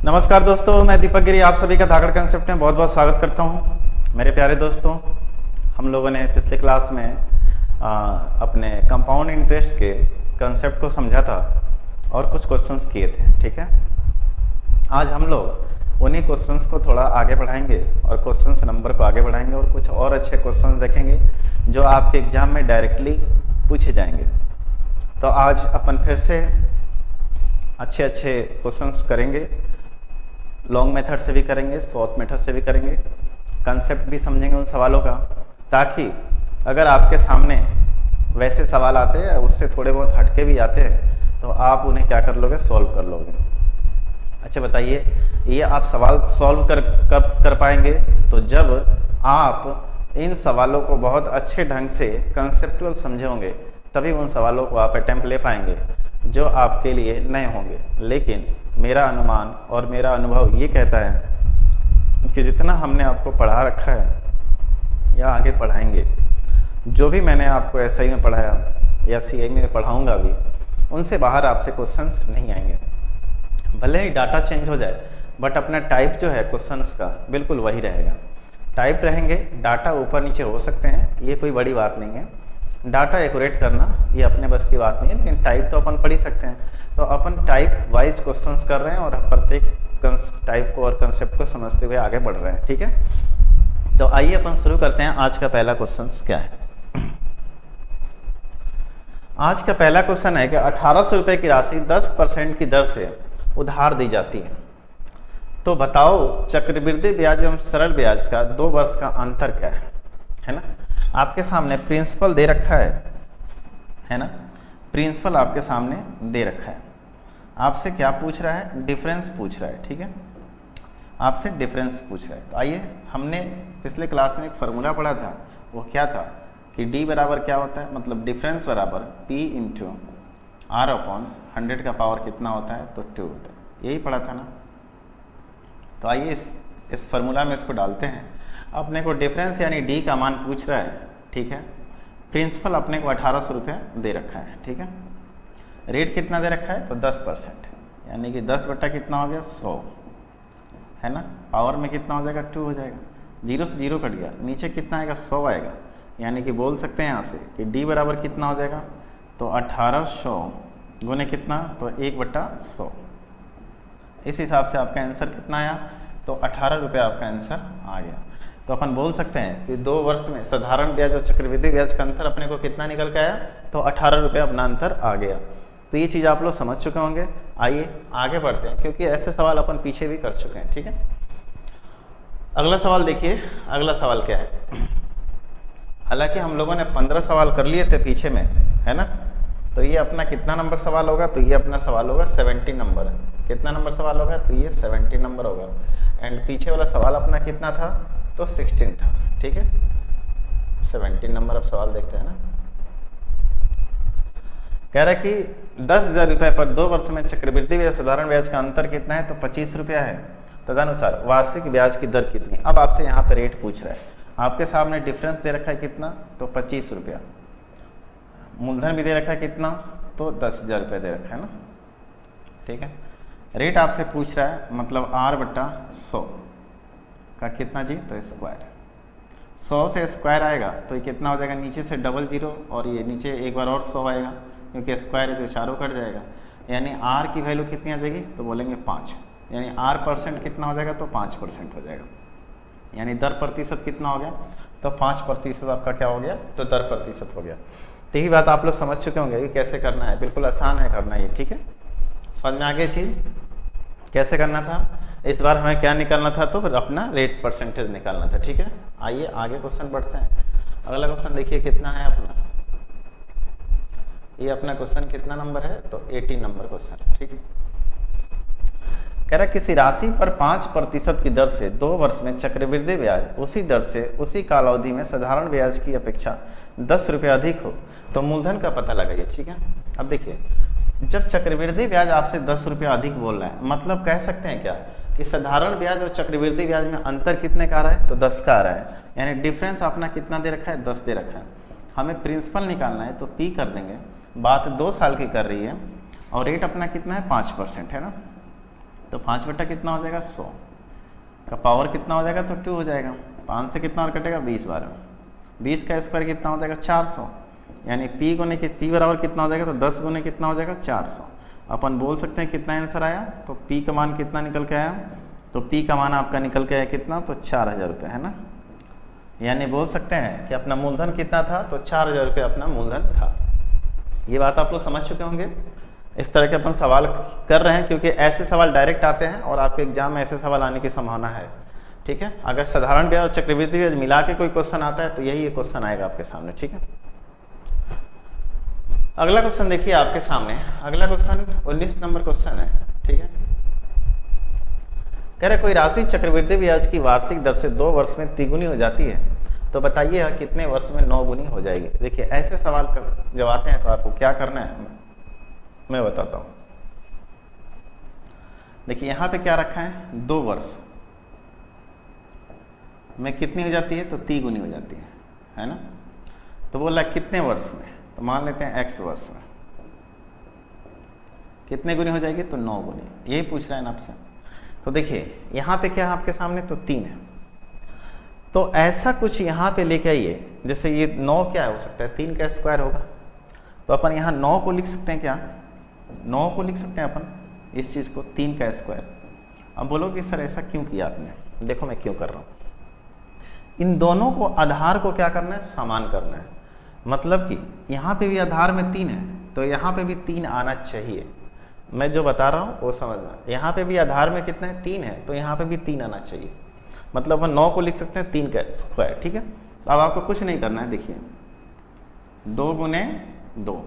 नमस्कार दोस्तों, मैं दीपक गिरी आप सभी का धाकड़ कंसेप्ट में बहुत बहुत स्वागत करता हूं। मेरे प्यारे दोस्तों, हम लोगों ने पिछले क्लास में अपने कंपाउंड इंटरेस्ट के कंसेप्ट को समझा था और कुछ क्वेश्चंस किए थे। ठीक है, आज हम लोग उन्हीं क्वेश्चंस को थोड़ा आगे बढ़ाएंगे और क्वेश्चंस नंबर को आगे बढ़ाएंगे और कुछ और अच्छे क्वेश्चंस देखेंगे जो आपके एग्जाम में डायरेक्टली पूछे जाएंगे। तो आज अपन फिर से अच्छे अच्छे क्वेश्चंस करेंगे, लॉन्ग मेथड से भी करेंगे, शॉर्ट मेथड से भी करेंगे, कंसेप्ट भी समझेंगे उन सवालों का, ताकि अगर आपके सामने वैसे सवाल आते हैं उससे थोड़े बहुत हटके भी आते हैं तो आप उन्हें क्या कर लोगे, सॉल्व कर लोगे। अच्छा बताइए, ये आप सवाल सॉल्व कब कर पाएंगे? तो जब आप इन सवालों को बहुत अच्छे ढंग से कंसेप्चुअल समझे होंगे, तभी उन सवालों को आप अटेम्प्ट ले पाएंगे जो आपके लिए नए होंगे। लेकिन मेरा अनुमान और मेरा अनुभव ये कहता है कि जितना हमने आपको पढ़ा रखा है या आगे पढ़ाएंगे, जो भी मैंने आपको एसआई में पढ़ाया या सीआई में पढ़ाऊंगा भी, उनसे बाहर आपसे क्वेश्चंस नहीं आएंगे। भले ही डाटा चेंज हो जाए बट अपना टाइप जो है क्वेश्चंस का बिल्कुल वही रहेगा। टाइप रहेंगे, डाटा ऊपर नीचे हो सकते हैं, ये कोई बड़ी बात नहीं है। डाटा एक्यूरेट करना ये अपने बस की बात नहीं है, लेकिन टाइप तो अपन पढ़ ही सकते हैं। तो अपन टाइप वाइज क्वेश्चंस कर रहे हैं और प्रत्येक टाइप को और कंसेप्ट को समझते हुए आगे बढ़ रहे हैं। ठीक है, तो आइए अपन शुरू करते हैं। आज का पहला क्वेश्चन क्या है? आज का पहला क्वेश्चन है कि 1800 रुपये की राशि 10% की दर से उधार दी जाती है, तो बताओ चक्रवृद्धि ब्याज एवं सरल ब्याज का 2 वर्ष का अंतर क्या है ना? आपके सामने प्रिंसिपल दे रखा है ना? प्रिंसिपल आपके सामने दे रखा है। आपसे क्या पूछ रहा है? डिफरेंस पूछ रहा है। ठीक है, आपसे डिफरेंस पूछ रहा है। तो आइए, हमने पिछले क्लास में एक फार्मूला पढ़ा था, वो क्या था कि डी बराबर क्या होता है, मतलब डिफरेंस बराबर पी इंटू आर अपॉन 100 का पावर कितना होता है, तो 2 होता है। यही पढ़ा था ना? तो आइए इस फार्मूला में इसको डालते हैं। अपने को डिफरेंस यानी डी का मान पूछ रहा है। ठीक है, प्रिंसिपल अपने को 1800 रुपये दे रखा है। ठीक है, रेट कितना दे रखा है, तो 10%, यानी कि 10 बटा कितना हो गया, 100 है ना? पावर में कितना हो जाएगा, 2 हो जाएगा। 0 से 0 कट गया, नीचे कितना आएगा, 100 आएगा। यानी कि बोल सकते हैं यहाँ से कि डी बराबर कितना हो जाएगा, तो 1800 गुने कितना, तो 1 बटा 100। इस हिसाब से आपका आंसर कितना आया, तो 18 रुपये आपका आंसर आ गया। तो अपन बोल सकते हैं कि 2 वर्ष में साधारण ब्याज और चक्रवृद्धि ब्याज का अंतर अपने को कितना निकल के आया, तो 18 रुपये अपना अंतर आ गया। तो ये चीज़ आप लोग समझ चुके होंगे। आइए आगे बढ़ते हैं, क्योंकि ऐसे सवाल अपन पीछे भी कर चुके हैं। ठीक है, अगला सवाल देखिए। अगला सवाल क्या है? हालांकि हम लोगों ने 15 सवाल कर लिए थे पीछे में, है ना? तो ये अपना कितना नंबर सवाल होगा, तो ये अपना सवाल होगा 70 नंबर। कितना नंबर सवाल होगा, तो ये 70 नंबर होगा। एंड पीछे वाला सवाल अपना कितना था, तो 16 था। ठीक है, 17 नंबर अब सवाल देखते हैं ना। कह रहा है कि 10,000 रुपये पर 2 वर्ष में चक्रवृद्धि ब्याज साधारण ब्याज का अंतर कितना है, तो 25 रुपया है। तदनुसार वार्षिक ब्याज की दर कितनी है? अब आपसे यहाँ पे रेट पूछ रहा है। आपके सामने डिफरेंस दे रखा है कितना, तो 25 रुपया। मूलधन भी दे रखा है कितना, तो 10,000 रुपये दे रखा है ना। ठीक है, रेट आपसे पूछ रहा है, मतलब R बटा 100 का कितना जी, तो स्क्वायर। 100 से स्क्वायर आएगा तो ये कितना हो जाएगा, नीचे से डबल 0 और ये नीचे एक बार और 100 आएगा, क्योंकि स्क्वायर है तो चारों कट जाएगा। यानी R की वैल्यू कितनी आ जाएगी, तो बोलेंगे 5। यानी R% कितना हो जाएगा, तो 5% हो जाएगा। यानी दर प्रतिशत कितना हो गया, तो 5% आपका क्या हो गया, तो दर प्रतिशत हो गया। तो यही बात आप लोग समझ चुके होंगे कि कैसे करना है। बिल्कुल आसान है करना ये। ठीक है, समझ में आ गई चीज़ कैसे करना था। इस बार हमें क्या निकालना था, तो अपना रेट परसेंटेज निकालना था। ठीक है, आइए आगे क्वेश्चन बढ़ते हैं। अगला क्वेश्चन देखिए कितना है अपना। ये अपना क्वेश्चन कितना नंबर है, तो 18 नंबर क्वेश्चन है। ठीक है, कह रहा किसी राशि पर 5% की दर से 2 वर्ष में चक्रवृद्धि ब्याज उसी दर से उसी कालावधि में साधारण ब्याज की अपेक्षा 10 रुपये अधिक हो, तो मूलधन का पता लगाइए। ठीक है, अब देखिए, जब चक्रवृद्धि ब्याज आपसे 10 रुपये अधिक बोल रहा है, मतलब कह सकते हैं क्या कि साधारण ब्याज और चक्रवृद्धि ब्याज में अंतर कितने का आ रहा है, तो 10 का आ रहा है। यानी डिफरेंस अपना कितना दे रखा है, 10 दे रखा है। हमें प्रिंसिपल निकालना है, तो P कर देंगे। बात 2 साल की कर रही है और रेट अपना कितना है, 5% है ना। तो 5 बटा कितना हो जाएगा 100 का पावर कितना हो जाएगा तो 2 हो जाएगा। 5 से कितना और कटेगा 20 बार, 20 का स्क्वायर कितना हो जाएगा 400, यानी पी गुने पी बराबर कितना हो जाएगा तो 10 गुने कितना हो जाएगा 400। अपन बोल सकते हैं कितना आंसर आया, तो पी का मान कितना निकल के आया, तो पी का मान आपका निकल के आया कितना, तो 4000 रुपये, है ना। यानी बोल सकते हैं कि अपना मूलधन कितना था, तो 4000 रुपये अपना मूलधन था। ये बात आप लोग समझ चुके होंगे। इस तरह के अपन सवाल कर रहे हैं क्योंकि ऐसे सवाल डायरेक्ट आते हैं और आपके एग्जाम में ऐसे सवाल आने की संभावना है, ठीक है। अगर साधारण ब्याज और चक्रवृद्धि ब्याज मिला के कोई क्वेश्चन आता है तो यही ये क्वेश्चन आएगा आपके सामने, ठीक है। अगला क्वेश्चन देखिए आपके सामने। अगला क्वेश्चन 19 नंबर क्वेश्चन है, ठीक है। कह रहे कोई राशि चक्रवृद्धि ब्याज की वार्षिक दर से 2 वर्ष में तिगुनी हो जाती है, तो बताइए कितने वर्ष में 9 गुनी हो जाएगी। देखिए ऐसे सवाल जब आते हैं तो आपको क्या करना है मैं बताता हूँ। देखिए यहाँ पे क्या रखा है, 2 वर्ष में कितनी हो जाती है, तो 3 गुनी हो जाती है ना। तो बोल रहा है कितने वर्ष में, तो मान लेते हैं x वर्ष में कितने गुनी हो जाएगी, तो 9 गुनी, यही पूछ रहा है ना आपसे। तो देखिए यहाँ पे क्या है आपके सामने, तो 3 है। तो ऐसा कुछ यहाँ पे लेके आइए, जैसे ये 9 क्या हो सकता है, 3 का स्क्वायर होगा। तो अपन यहाँ 9 को लिख सकते हैं, क्या 9 को लिख सकते हैं अपन इस चीज़ को 3 का स्क्वायर। अब बोलो कि सर ऐसा क्यों किया आपने, देखो मैं क्यों कर रहा हूँ। इन दोनों को आधार को क्या करना है, समान करना है। मतलब कि यहाँ पे भी आधार में 3 है तो यहाँ पे भी 3 आना चाहिए। मैं जो बता रहा हूँ वो समझना। यहाँ पे भी आधार में कितना है, 3 है, तो यहाँ पे भी 3 आना चाहिए। मतलब हम 9 को लिख सकते हैं 3 का स्क्वायर, ठीक है। अब आपको कुछ नहीं करना है, देखिए 2 गुने 2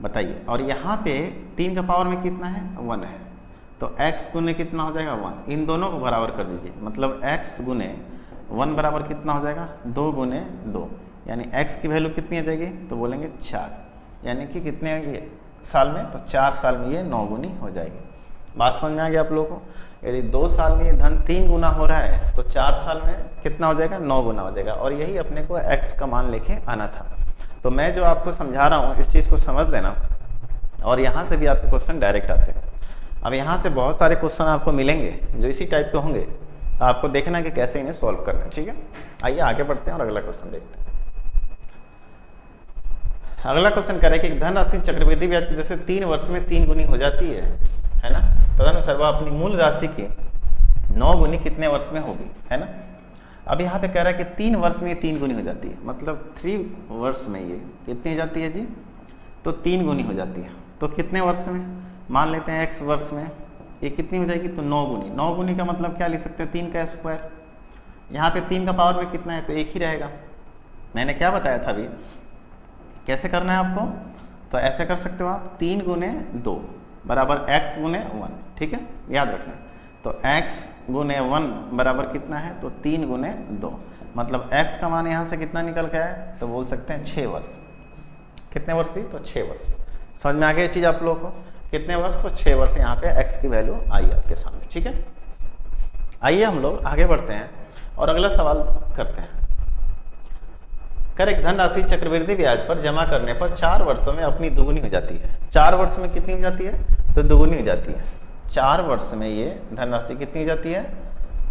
बताइए, और यहाँ पे 3 का पावर में कितना है, 1 है, तो x गुने कितना हो जाएगा 1। इन दोनों को बराबर कर दीजिए, मतलब x गुने 1 बराबर कितना हो जाएगा 2 गुने 2, यानी x की वैल्यू कितनी आ जाएगी, तो बोलेंगे 4, यानी कि कितने ये साल में, तो 4 साल में ये 9 गुनी हो जाएगी। बात समझ में आ गया आप लोगों को। यदि 2 साल में ये धन 3 गुना हो रहा है तो 4 साल में कितना हो जाएगा, 9 गुना हो जाएगा। और यही अपने को x का मान लेके आना था। तो मैं जो आपको समझा रहा हूँ इस चीज़ को समझ लेना, और यहाँ से भी आपके क्वेश्चन डायरेक्ट आते हैं। अब यहाँ से बहुत सारे क्वेश्चन आपको मिलेंगे जो इसी टाइप के होंगे, तो आपको देखना है कि कैसे इन्हें सॉल्व करना है, ठीक है। आइए आगे बढ़ते हैं और अगला क्वेश्चन देखते हैं। अगला क्वेश्चन कह रहा है कि धनराशि चक्रवृद्धि ब्याज की जैसे 3 वर्ष में 3 गुनी हो जाती है ना, तदनुसार वह अपनी मूल राशि की 9 गुनी कितने वर्ष में होगी, है ना। अब यहाँ पे कह रहा है कि 3 वर्ष में 3 गुनी हो जाती है, मतलब 3 वर्ष में ये कितनी हो जाती है जी, तो 3 गुनी हो जाती है। तो कितने वर्ष में, मान लेते हैं x वर्ष में ये कितनी हो जाएगी, तो 9 गुनी। 9 गुनी का मतलब क्या लिख सकते हैं, 3 का स्क्वायर। यहाँ पे 3 का पावर में कितना है, तो 1 ही रहेगा। मैंने क्या बताया था अभी, कैसे करना है आपको, तो ऐसे कर सकते हो आप 3 गुने 2 बराबर x गुने 1, ठीक है, याद रखना। तो x गुने 1 बराबर कितना है, तो 3 गुने 2, मतलब x का मान यहाँ से कितना निकल के आया, तो बोल सकते हैं 6 वर्ष। कितने वर्ष थी, तो 6 वर्ष। समझ में आ गई चीज़ आप लोगों को, कितने वर्ष, तो 6 वर्ष यहाँ पे x की वैल्यू आई आपके सामने, ठीक है। आइए हम लोग आगे बढ़ते हैं और अगला सवाल करते हैं। कर एक धनराशि चक्रवृद्धि ब्याज पर जमा करने पर 4 वर्षों में अपनी दुगुनी हो जाती है। 4 वर्ष में कितनी हो जाती है, तो दुगुनी हो जाती है। 4 वर्ष में ये धनराशि कितनी हो जाती है,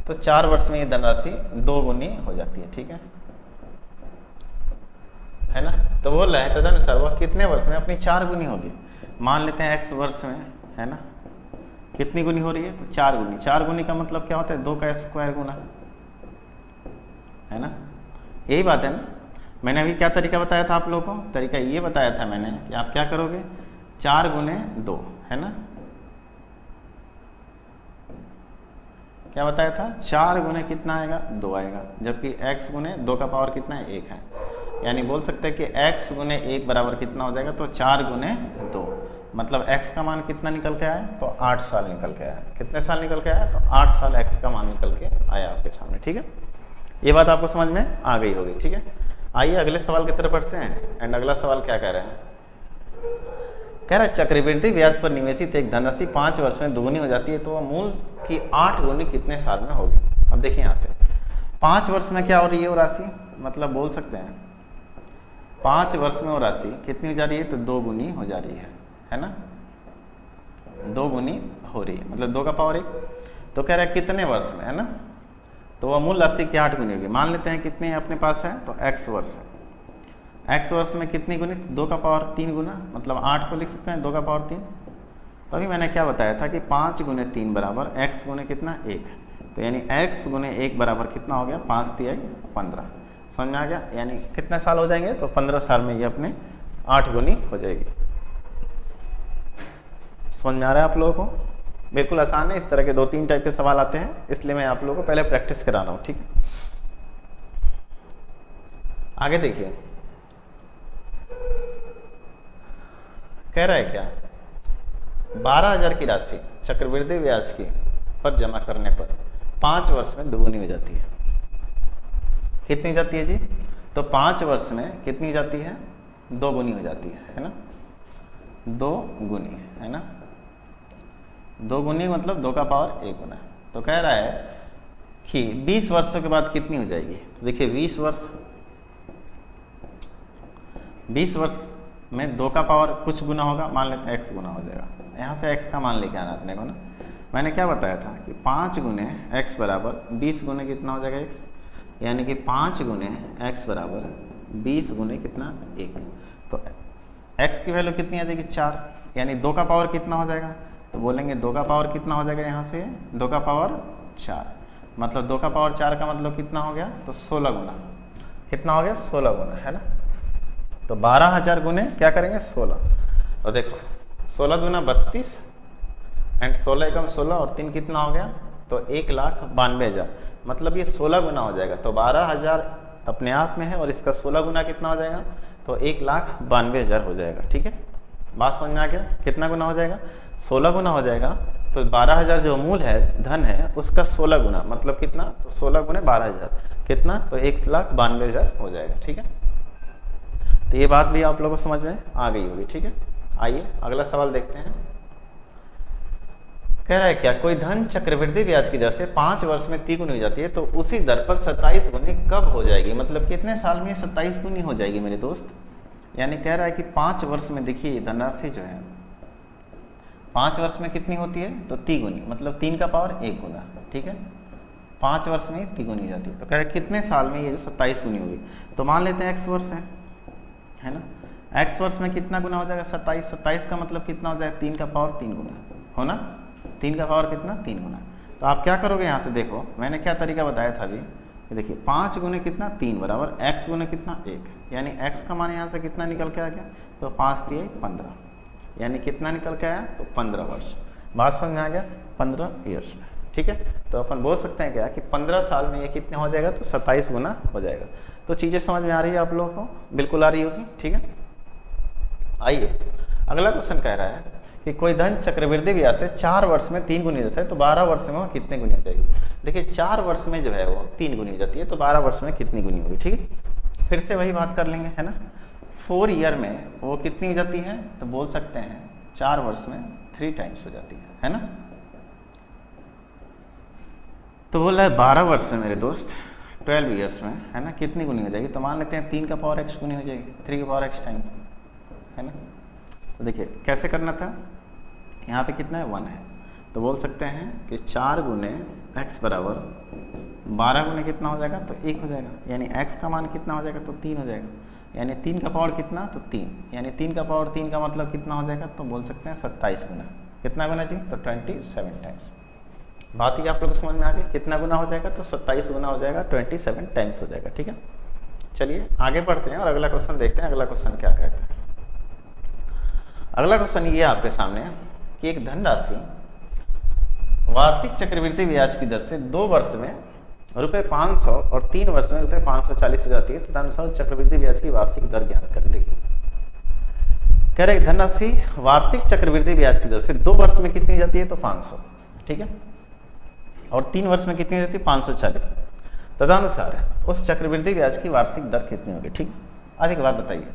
तो 4 वर्ष में ये धनराशि 2 गुनी हो जाती है, ठीक है ना। तो बोल रहा है तदनुसार वह कितने वर्ष में अपनी 4 गुनी होगी। मान लेते हैं x वर्ष में, है ना, कितनी गुनी हो रही है, तो 4 गुनी। 4 गुनी का मतलब क्या होता है, 2 का स्क्वायर गुना, है ना, यही बात है ना। मैंने अभी क्या तरीका बताया था आप लोगों को, तरीका ये बताया था मैंने कि आप क्या करोगे, 4 गुने 2, है ना, क्या बताया था, 4 गुने कितना आएगा, 2 आएगा, जबकि x गुने 2 का पावर कितना है, 1 है। यानी बोल सकते हैं कि x गुने 1 बराबर कितना हो जाएगा, तो 4 गुने 2, मतलब x का मान कितना निकल के आया, तो 8 साल निकल के आया। कितने साल निकल के आया, तो 8 साल x का मान निकल के आया आपके सामने, ठीक है। ये बात आपको समझ में आ गई होगी, ठीक है। आइए अगले सवाल की तरफ बढ़ते हैं। एंड अगला सवाल क्या कह रहे हैं, कह रहा है चक्रवृद्धि ब्याज पर निवेशित एक धनराशि 5 वर्ष में दुगुनी हो जाती है, तो वह मूल की 8 गुनी कितने साल में होगी। अब देखिए यहाँ से 5 वर्ष में क्या हो रही है वो राशि, मतलब बोल सकते हैं 5 वर्ष में वो राशि कितनी हो जा रही है, तो 2 गुनी हो जा रही है ना, 2 गुनी हो रही है, मतलब 2 का पावर 1। तो कह रहा है कितने वर्ष में, है ना, तो वह मूल राशि की 8 गुनी होगी। मान लेते हैं कितने अपने पास है, तो x वर्ष है। x वर्ष में कितनी गुनी, 2 का पावर 3 गुना, मतलब 8 को लिख सकते हैं 2 का पावर 3। तो अभी मैंने क्या बताया था कि 5 गुने 3 बराबर x गुने कितना 1, तो यानी x गुने 1 बराबर कितना हो गया, 5 3 15। समझ में आ गया, यानी कितने साल हो जाएंगे, तो 15 साल में ये अपने 8 गुनी हो जाएगी। समझ में आ रहा है आप लोगों को, बिल्कुल आसान है। इस तरह के 2-3 टाइप के सवाल आते हैं, इसलिए मैं आप लोगों को पहले प्रैक्टिस करा रहा हूँ, ठीक है। आगे देखिए, कह रहा है क्या, 12,000 की राशि चक्रवृद्धि ब्याज की पर जमा करने पर 5 वर्ष में दोगुनी हो जाती है। कितनी जाती है जी, तो 5 वर्ष में कितनी जाती है, 2 गुनी हो जाती है ना, 2 गुनी, है ना, 2 गुनी मतलब 2 का पावर 1 गुना। तो कह रहा है कि 20 वर्षों के बाद कितनी हो जाएगी, तो देखिए 20 वर्ष में 2 का पावर कुछ गुना होगा, मान लेते हैं x गुना हो जाएगा। यहाँ से x का मान लेके आना अपने को ना, मैंने क्या बताया था कि 5 गुने x बराबर 20 गुने कितना हो जाएगा x, यानी कि 5 गुने x बराबर 20 गुने कितना 1। तो x की वैल्यू कितनी आ जाएगी 4, यानी 2 का पावर कितना हो जाएगा, तो बोलेंगे 2 का पावर कितना हो जाएगा, यहाँ से 2 का पावर 4, मतलब 2 का पावर 4 का मतलब कितना हो गया, तो 16 गुना, कितना हो गया 16 गुना, है ना। तो 12,000 गुने क्या करेंगे 16, और देखो 16 दूना 32 एंड 16 एकम 16 और 3 कितना हो गया, तो 1,92,000, मतलब ये 16 गुना हो जाएगा। तो 12,000 अपने आप में है और इसका 16 गुना कितना हो जाएगा, तो 1,92,000 हो जाएगा, ठीक है। बात समझ में आ गया, कितना गुना हो जाएगा, 16 गुना हो जाएगा। तो 12,000 जो मूल है धन है उसका 16 गुना, मतलब कितना, तो 16 गुने 12,000 कितना, तो 1,92,000 हो जाएगा, ठीक है। तो ये बात भी आप लोगों को समझ में आ गई होगी, ठीक है। आइए अगला सवाल देखते हैं। कह रहा है क्या, कोई धन चक्रवृद्धि ब्याज की दर से 5 वर्ष में 3 गुनी हो जाती है, तो उसी दर पर 27 गुनी कब हो जाएगी, मतलब कितने साल में 27 गुनी हो जाएगी मेरे दोस्त। यानी कह रहा है कि 5 वर्ष में, देखिए धनराशि जो है 5 वर्ष में कितनी होती है, तो 3 गुनी, मतलब 3 का पावर 1 गुना, ठीक है। 5 वर्ष में 3 गुनी हो जाती है, तो कह रहा है कितने साल में ये 27 गुनी होगी। तो मान लेते हैं x वर्ष है ना, x वर्ष में कितना गुना हो जाएगा 27, 27 का मतलब कितना हो जाएगा 3 का पावर 3 गुना, हो ना, 3 का पावर कितना 3 गुना। तो आप क्या करोगे, यहाँ से देखो मैंने क्या तरीका बताया था अभी, कि देखिए 5 गुने कितना 3 बराबर x गुने कितना 1, यानी x का मान यहाँ से कितना निकल के आ गया, तो 5 3 15, यानी कितना निकल के आया, तो 15 वर्ष। बात समझ में आ गया, 15 ईयर्स में, ठीक है। तो अपन बोल सकते हैं क्या कि 15 साल में ये कितने हो जाएगा, तो 27 गुना हो जाएगा। तो चीज़ें समझ में आ रही है आप लोगों को, बिल्कुल आ रही होगी, ठीक है। आइए अगला क्वेश्चन कह रहा है कि कोई धन चक्रवृद्धि ब्याज से 4 वर्ष में 3 गुनी होता है, तो 12 वर्ष में वो कितने गुनी हो जाएगी। देखिए 4 वर्ष में जो है वो 3 गुनी हो जाती है, तो 12 वर्ष में कितनी गुनी होगी, ठीक है। फिर से वही बात कर लेंगे, है ना। 4 ईयर में वो कितनी हो जाती है, तो बोल सकते हैं 4 वर्ष में 3 टाइम्स हो जाती है ना। तो बोला है 12 वर्ष में मेरे दोस्त 12 ईयर्स में, है ना, कितनी गुनी हो जाएगी। तो मान लेते हैं 3 का पावर x गुनी हो जाएगी, 3 का पावर x टाइम्स, है ना। तो देखिए कैसे करना था, यहाँ पे कितना है 1 है, तो बोल सकते हैं कि 4 गुने x बराबर 12 गुने कितना हो जाएगा, तो 1 हो जाएगा, यानी x का मान कितना हो जाएगा, तो 3 हो जाएगा, यानी 3 का पावर कितना, तो 3, यानी 3 का पावर 3 का मतलब कितना हो जाएगा, तो बोल सकते हैं 27 गुना। कितना गुना जी, तो 27 टाइम्स। बात ही आप लोग को समझ में आ गई, कितना गुना हो जाएगा, तो 27 गुना हो जाएगा, 27 टाइम्स हो जाएगा, ठीक है। चलिए आगे बढ़ते हैं और अगला क्वेश्चन देखते हैं। अगला क्वेश्चन क्या कहता है। अगला क्वेश्चन ये आपके सामने है कि एक धनराशि वार्षिक चक्रवृद्धि ब्याज की दर से 2 वर्ष में ₹500 और 3 वर्ष में ₹540 हो जाती है, तदनुसार चक्रवृद्धि ब्याज की वार्षिक दर ज्ञात कर देगी। कह रहे धनराशि वार्षिक चक्रवृद्धि ब्याज की दर से 2 वर्ष में कितनी जाती है, तो 500, ठीक है, और 3 वर्ष में कितनी जाती है 540, तदनुसार उस चक्रवृद्धि ब्याज की वार्षिक दर कितनी होगी, ठीक। अब एक बात बताइए,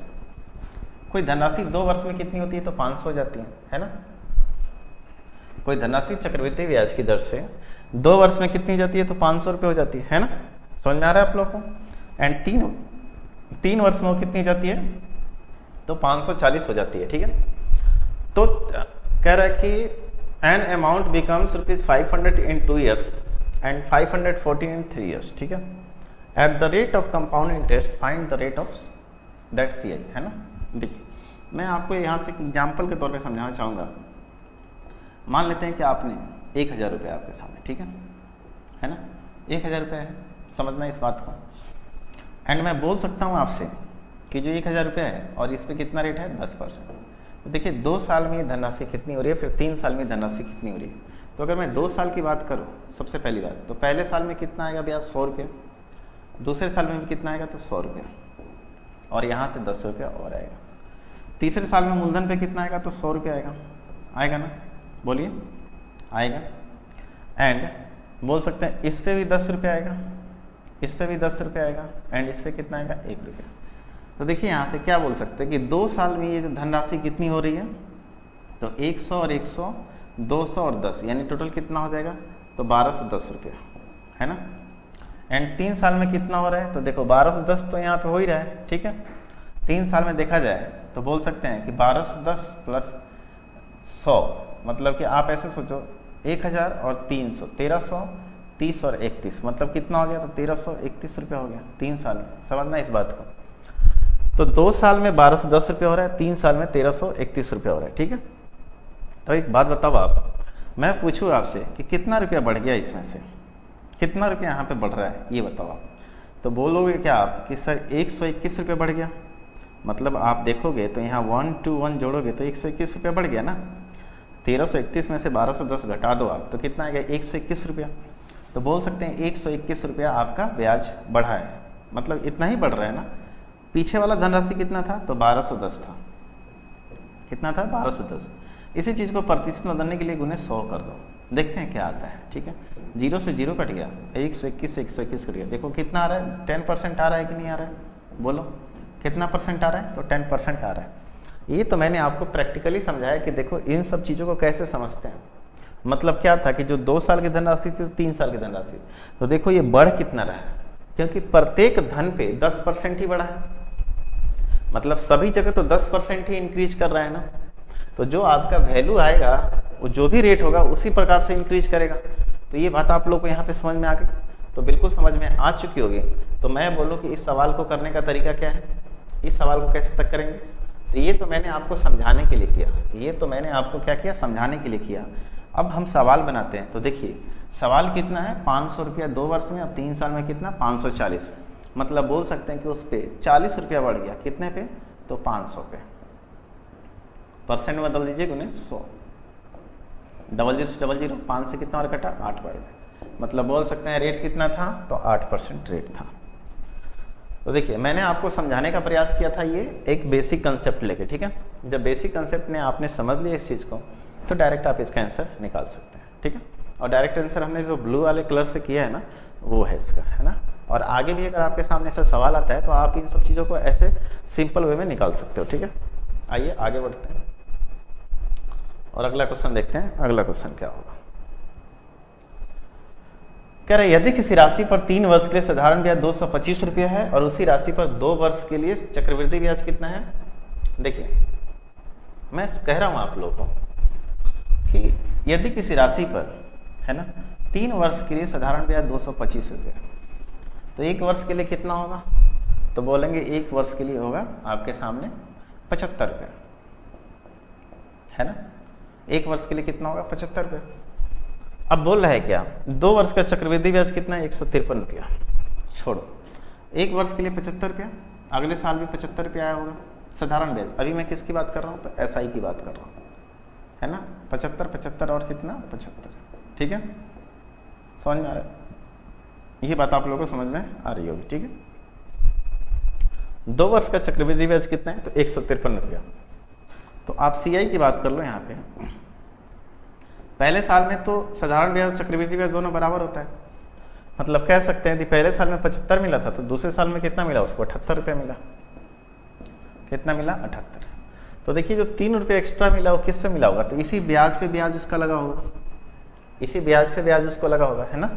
कोई धनराशि 2 वर्ष में कितनी होती है, तो 500 हो जाती है ना। कोई धनराशि चक्रवृद्धि ब्याज की दर से 2 वर्ष में कितनी जाती है, तो 500 रुपये हो जाती है ना। समझ में आ रहा है आप लोग को। एंड 3 वर्ष में वो कितनी जाती है, तो 540 हो जाती है, ठीक है। तो कह रहा है कि an amount becomes ₹500 in 2 years and 540 in 3 years, ठीक है। At the rate of compound interest find the rate of that CI, है ना। देखिए मैं आपको यहाँ से एग्जाम्पल के तौर पे समझाना चाहूँगा। मान लेते हैं कि आपने 1000 रुपये आपके सामने, ठीक है ना, 1000 रुपये है, समझना इस बात को। एंड मैं बोल सकता हूँ आपसे कि जो 1000 रुपये है और इस पर कितना रेट है 10%। तो देखिए 2 साल में धनराशि कितनी हो रही है, फिर 3 साल में धनराशि कितनी हो रही है। तो अगर मैं 2 साल की बात करूँ, सबसे पहली बात तो पहले साल में कितना आएगा ब्याज 100 रुपये, दूसरे साल में भी कितना आएगा तो 100 रुपये, और यहाँ से 10 रुपया और आएगा। तीसरे साल में मूलधन पे कितना आएगा तो 100 रुपये आएगा ना, बोलिए आएगा। एंड बोल सकते हैं इस पर भी 10 रुपये आएगा, इस पर भी 10 रुपये आएगा, एंड इस पर कितना आएगा 1 रुपया। तो देखिए यहाँ से क्या बोल सकते हैं कि 2 साल में ये जो धनराशि कितनी हो रही है तो 100 और 100, 200 और 10, यानी टोटल कितना हो जाएगा तो 1210 रुपया, है ना। एंड 3 साल में कितना हो रहा है तो देखो 1210 तो यहाँ पे हो ही रहा है, ठीक है। 3 साल में देखा जाए तो बोल सकते हैं कि 1210 प्लस 100, मतलब कि आप ऐसे सोचो 1000 और 300, 1330 और 31, मतलब कितना हो गया तो 1331 रुपया हो गया 3 साल में, समझना इस बात को। तो 2 साल में 1210 रुपये हो रहा है, 3 साल में 1331 रुपया हो रहा है, ठीक है। तो एक बात बताओ आप, मैं पूछूँ आपसे कि कितना रुपया बढ़ गया, इसमें से कितना रुपया यहाँ पे बढ़ रहा है ये बताओ आप। तो बोलोगे क्या आप कि सर 121 रुपये बढ़ गया, मतलब आप देखोगे तो यहाँ 1 to 1 जोड़ोगे तो 121 रुपया बढ़ गया ना। 1331 में से 1210 घटा दो आप तो कितना आएगा 121 रुपया। तो बोल सकते हैं 121 रुपया आपका ब्याज बढ़ा है, मतलब इतना ही बढ़ रहा है ना। पीछे वाला धनराशि कितना था तो 1210 था, कितना था 1210। इसी चीज़ को प्रतिशत में बदलने के लिए गुने 100 कर दो, देखते हैं क्या आता है, ठीक है। 0 से 0 कट गया, 121 से 121 कट गया, देखो कितना आ रहा है 10% आ रहा है कि नहीं आ रहा है, बोलो कितना परसेंट आ रहा है तो 10% आ रहा है। ये तो मैंने आपको प्रैक्टिकली समझाया कि देखो इन सब चीज़ों को कैसे समझते हैं। मतलब क्या था कि जो 2 साल की धनराशि थी 3 साल की धनराशि, तो देखो ये बढ़ कितना रहा है, क्योंकि प्रत्येक धन पे 10% ही बढ़ा है, मतलब सभी जगह तो 10% ही इंक्रीज कर रहा है ना। तो जो आपका वैल्यू आएगा वो जो भी रेट होगा उसी प्रकार से इंक्रीज करेगा। तो ये बात आप लोग को यहाँ पे समझ में आ गई, तो बिल्कुल समझ में आ चुकी होगी। तो मैं बोलूँ कि इस सवाल को करने का तरीका क्या है, इस सवाल को कैसे तक करेंगे। तो ये तो मैंने आपको समझाने के लिए किया, ये तो मैंने आपको क्या किया समझाने के लिए किया। अब हम सवाल बनाते हैं। तो देखिए सवाल कितना है 500 रुपया 2 वर्ष में, अब 3 साल में कितना 540, मतलब बोल सकते हैं कि उस पर 40 रुपया बढ़ गया, कितने पे तो 500 पे। परसेंट में बदल दीजिए गुने 100, 00 से 00, 5 से कितना और कटा 8 बढ़ गया, मतलब बोल सकते हैं रेट कितना था तो 8% रेट था। तो देखिए मैंने आपको समझाने का प्रयास किया था ये एक बेसिक कंसेप्ट लेके, ठीक है। जब बेसिक कंसेप्ट ने आपने समझ लिया इस चीज़ को तो डायरेक्ट आप इसका आंसर निकाल सकते हैं, ठीक है। और डायरेक्ट आंसर हमने जो ब्लू वाले कलर से किया है ना वो है इसका, है ना। और आगे भी अगर आपके सामने ऐसा सवाल आता है तो आप इन सब चीज़ों को ऐसे सिंपल वे में निकाल सकते हो, ठीक है। आइए आगे बढ़ते हैं और अगला क्वेश्चन देखते हैं। अगला क्वेश्चन क्या होगा, कह रहे यदि किसी राशि पर 3 वर्ष के लिए साधारण ब्याज 225 रुपया है और उसी राशि पर 2 वर्ष के लिए चक्रवृद्धि ब्याज कितना है। देखिए मैं कह रहा हूं आप लोगों को कि यदि किसी राशि पर है ना 3 वर्ष के लिए साधारण ब्याज 225 रुपया, तो 1 वर्ष के लिए कितना होगा तो बोलेंगे 1 वर्ष के लिए होगा आपके सामने 75 रुपये, है ना। 1 वर्ष के लिए कितना होगा 75 रुपये। अब बोल रहा है क्या 2 वर्ष का चक्रवृद्धि ब्याज कितना है 153 रुपया, छोड़ो 1 वर्ष के लिए 75 रुपया, अगले साल भी 75 रुपया आया होगा साधारण ब्याज। अभी मैं किसकी बात कर रहा हूँ तो SI की बात कर रहा हूँ, है ना। 75 75 और कितना 75, ठीक है। समझ में आ रहा है, ये बात आप लोगों को समझ में आ रही होगी, ठीक है। 2 वर्ष का चक्रवृद्धि ब्याज कितना है तो 153 रुपया। तो आप CI की बात कर लो। यहाँ पे पहले साल में तो साधारण ब्याज और चक्रवृद्धि ब्याज दोनों बराबर होता है, मतलब कह सकते हैं कि पहले साल में 75 मिला था तो दूसरे साल में कितना मिला उसको 78 रुपया मिला, कितना मिला 78। तो देखिए जो 3 रुपये एक्स्ट्रा मिला वो किस पे मिला होगा तो इसी ब्याज पे ब्याज उसका लगा होगा, इसी ब्याज पे ब्याज उसको लगा होगा, है ना।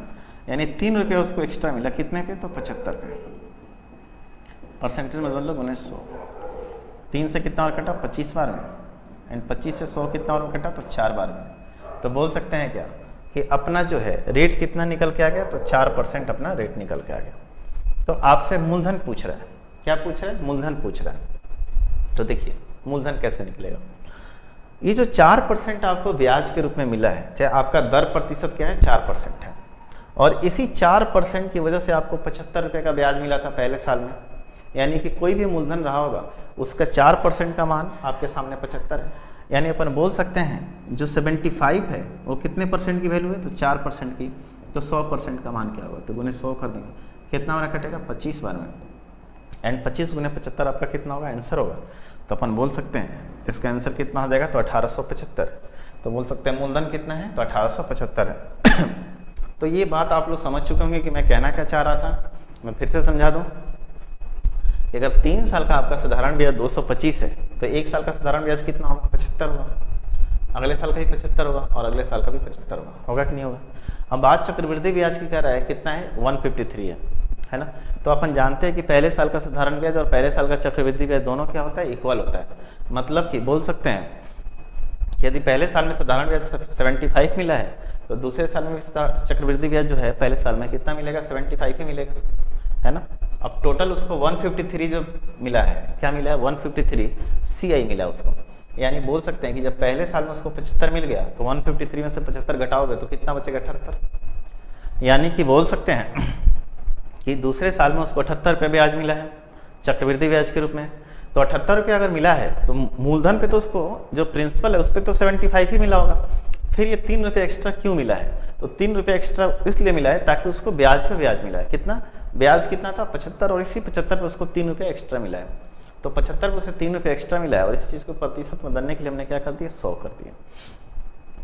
यानी 3 रुपये उसको एक्स्ट्रा मिला, कितने पे तो 75 पे। परसेंटेज में बदल लो गुने 100, 3 से कितना और कटा 25 बार में, एंड 25 से 100 कितना और कटा तो 4 बार में। तो बोल सकते हैं क्या कि अपना जो है रेट कितना निकल के आ गया, तो 4% अपना रेट निकल के आ गया। तो आपसे मूलधन पूछ रहा है, क्या पूछ रहा है, मूलधन पूछ रहा है। तो देखिए मूलधन कैसे निकलेगा। ये जो 4% आपको ब्याज के रूप में मिला है, चाहे आपका दर प्रतिशत क्या है 4% है, और इसी 4% की वजह से आपको 75 रुपये का ब्याज मिला था पहले साल में। यानी कि कोई भी मूलधन रहा होगा उसका 4% का मान आपके सामने 75 है। यानी अपन बोल सकते हैं जो 75 है वो कितने परसेंट की वैल्यू है, तो 4% की। तो 100% का मान क्या होगा, तो गुने 100 कर देंगे, कितना बार कटेगा 25 बार में, एंड 25 गुने 75 आपका कितना होगा, आंसर होगा। तो अपन बोल सकते हैं इसका आंसर कितना हो जाएगा, तो 1875। तो बोल सकते हैं मूलधन कितना है, तो 1875 है। तो ये बात आप लोग समझ चुके होंगे कि मैं कहना क्या चाह रहा था। मैं फिर से समझा दूं कि अगर 3 साल का आपका साधारण ब्याज 225 है तो 1 साल का साधारण ब्याज कितना होगा, 75 होगा, अगले साल का भी 75 होगा, और अगले साल का भी 75 होगा, होगा कि नहीं होगा। अब बात चक्रवृद्धि ब्याज की कर रहा है, कितना है, 153 है ना। तो अपन जानते हैं कि पहले साल का साधारण ब्याज और पहले साल का चक्रवृद्धि ब्याज दोनों क्या होता है, इक्वल होता है। मतलब कि बोल सकते हैं कि यदि पहले साल में साधारण ब्याज 75 मिला है तो दूसरे साल में भी चक्रवृद्धि ब्याज जो है पहले साल में कितना मिलेगा, 75 ही मिलेगा, है ना। अब टोटल उसको 153 जो मिला है, क्या मिला है, 153 CI मिला उसको। यानी बोल सकते हैं कि जब पहले साल में उसको 75 मिल गया तो 153 में से 75 घटाओगे तो कितना बचेगा, 78। यानी कि बोल सकते हैं कि दूसरे साल में उसको 78 रुपये ब्याज मिला है चक्रवृद्धि ब्याज के रूप में। तो 78 रुपये अगर मिला है तो मूलधन पे तो उसको जो प्रिंसिपल है उस पर तो 75 ही मिला होगा। फिर ये 3 रुपये एक्स्ट्रा क्यों मिला है, तो 3 रुपये एक्स्ट्रा इसलिए मिला है ताकि उसको ब्याज पे ब्याज मिला है। कितना ब्याज कितना था, 75, और इसी 75 पे उसको 3 रुपये एक्स्ट्रा मिला है। तो 75 पे उसे 3 रुपये एक्स्ट्रा मिला है, और इस चीज़ को प्रतिशत में बदलने के लिए हमने क्या कर दिया, 100 कर दिया।